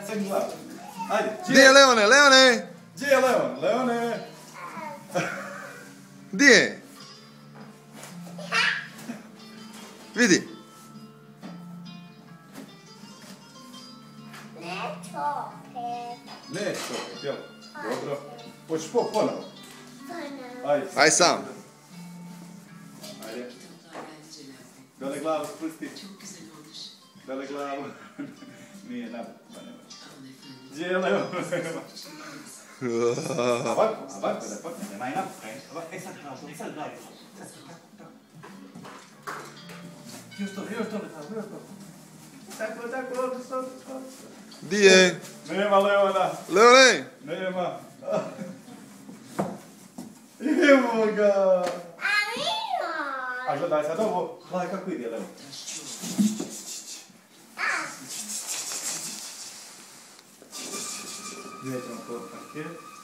Crni glavu. Ajde. Gdje je Leone? Leone! Gdje je Leon? Leone! Gdje je? Vidi. Neću opet. Neću opet, jel? Dobro. Hoćeš ponovo? Ajde. Aj sam. Ajde. Dole glavu spusti. Dole glavu. Nije nabit, pa nema. Gdje je Leon? Ovako da potne, nema i nabit. E sad glavu. Još to. Tako, Gdje je? Nema Leona. Leone! Nema. Evo ga. A gledaj sad ovo. Gledaj kako ide Leon. Gdje ćemo to parkirati?